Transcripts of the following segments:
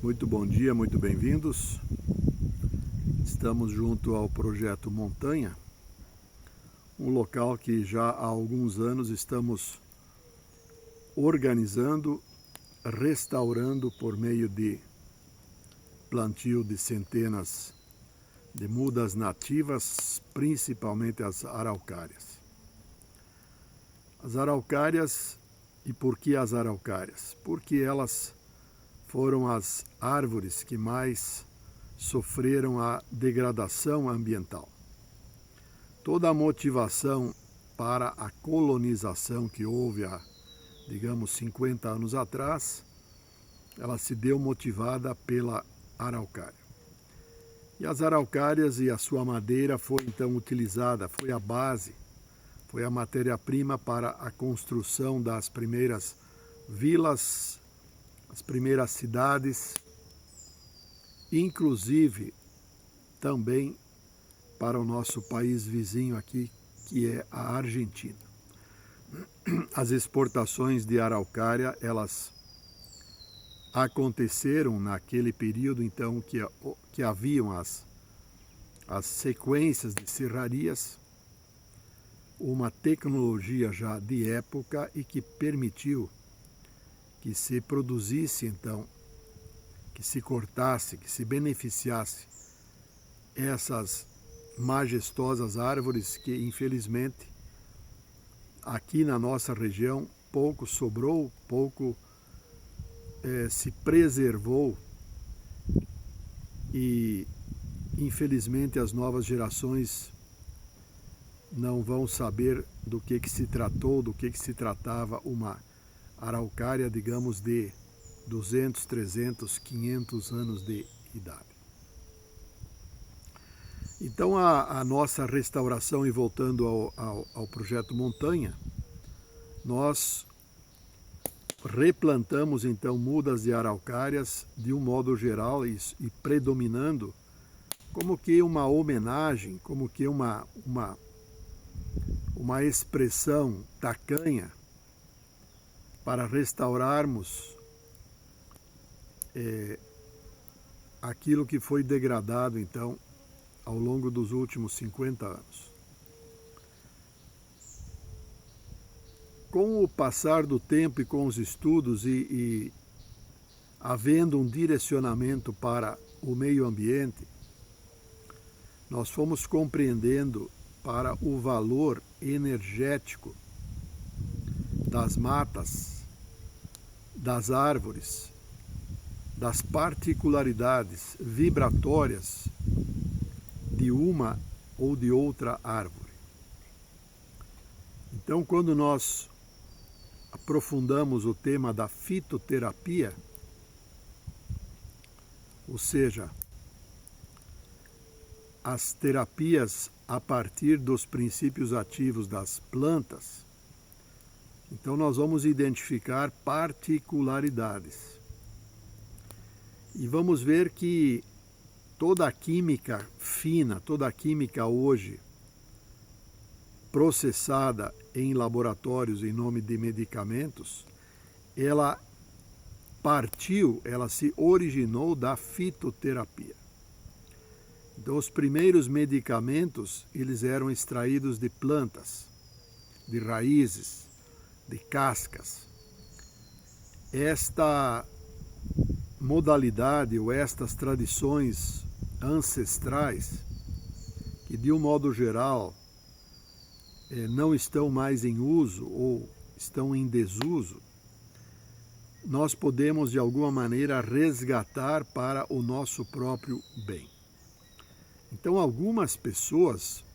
Muito bom dia, muito bem-vindos. Estamos junto ao Projeto Montanha, um local que já há alguns anos estamos organizando, restaurando por meio de plantio de centenas de mudas nativas, principalmente as araucárias. As araucárias, e por que as araucárias? Porque elas foram as árvores que mais sofreram a degradação ambiental. Toda a motivação para a colonização que houve há, digamos, 50 anos atrás, ela se deu motivada pela araucária. E as araucárias e a sua madeira foi então utilizada, foi a base, foi a matéria-prima para a construção das primeiras vilas, as primeiras cidades, inclusive também para o nosso país vizinho aqui, que é a Argentina. As exportações de araucária, elas aconteceram naquele período, então, que haviam as sequências de serrarias, uma tecnologia já de época e que permitiu que se produzisse, então, que se cortasse, que se beneficiasse essas majestosas árvores que, infelizmente, aqui na nossa região, pouco sobrou, pouco se preservou e, infelizmente, as novas gerações não vão saber do que se tratou, do que se tratava uma araucária, digamos, de 200, 300, 500 anos de idade. Então, a nossa restauração, e voltando ao Projeto Montanha, nós replantamos, então, mudas de araucárias de um modo geral e predominando como que uma homenagem, como que uma expressão tacanha para restaurarmos aquilo que foi degradado, então, ao longo dos últimos 50 anos. Com o passar do tempo e com os estudos e havendo um direcionamento para o meio ambiente, nós fomos compreendendo para o valor energético das matas, das árvores, das particularidades vibratórias de uma ou de outra árvore. Então, quando nós aprofundamos o tema da fitoterapia, ou seja, as terapias a partir dos princípios ativos das plantas, então nós vamos identificar particularidades. E vamos ver que toda a química fina, toda a química hoje processada em laboratórios em nome de medicamentos, ela se originou da fitoterapia. Então, os primeiros medicamentos, eles eram extraídos de plantas, de raízes, de cascas. Esta modalidade ou estas tradições ancestrais, que de um modo geral não estão mais em uso ou estão em desuso, nós podemos de alguma maneira resgatar para o nosso próprio bem. Então, algumas pessoas,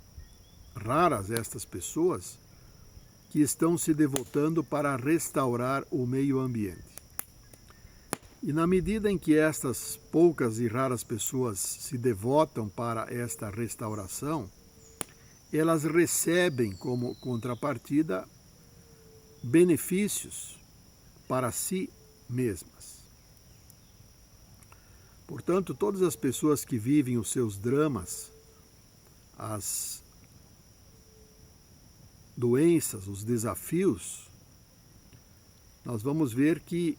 raras estas pessoas, que estão se devotando para restaurar o meio ambiente. E na medida em que estas poucas e raras pessoas se devotam para esta restauração, elas recebem como contrapartida benefícios para si mesmas. Portanto, todas as pessoas que vivem os seus dramas, as doenças, os desafios, nós vamos ver que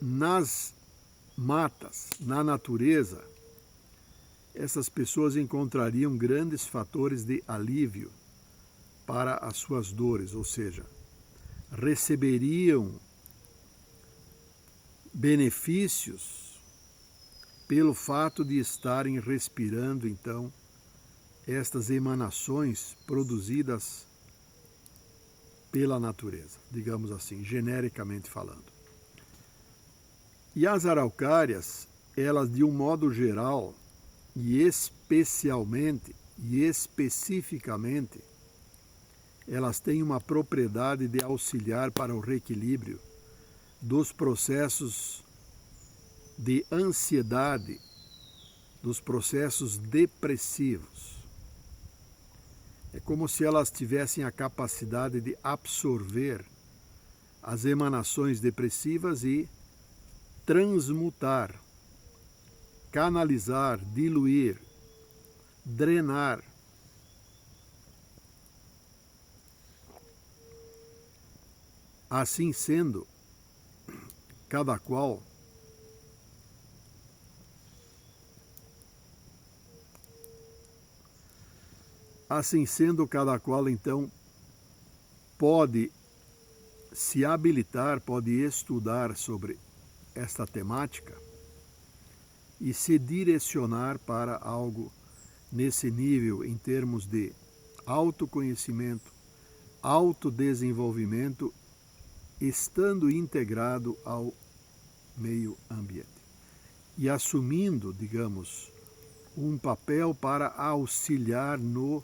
nas matas na natureza, essas pessoas encontrariam grandes fatores de alívio para as suas dores, ou seja, receberiam benefícios pelo fato de estarem respirando, então, estas emanações produzidas pela natureza, digamos assim, genericamente falando. E as araucárias, elas de um modo geral, e especialmente e especificamente, elas têm uma propriedade de auxiliar para o reequilíbrio dos processos de ansiedade, dos processos depressivos. É como se elas tivessem a capacidade de absorver as emanações depressivas e transmutar, canalizar, diluir, drenar. Assim sendo, cada qual então pode se habilitar, pode estudar sobre esta temática e se direcionar para algo nesse nível em termos de autoconhecimento, autodesenvolvimento, estando integrado ao meio ambiente e assumindo, digamos, um papel para auxiliar no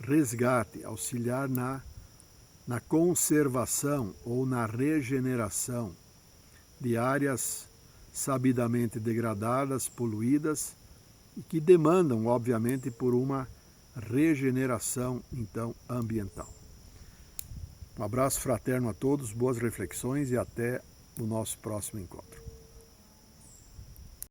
resgate, auxiliar na conservação ou na regeneração de áreas sabidamente degradadas, poluídas e que demandam, obviamente, por uma regeneração, então, ambiental. Um abraço fraterno a todos, boas reflexões e até o nosso próximo encontro.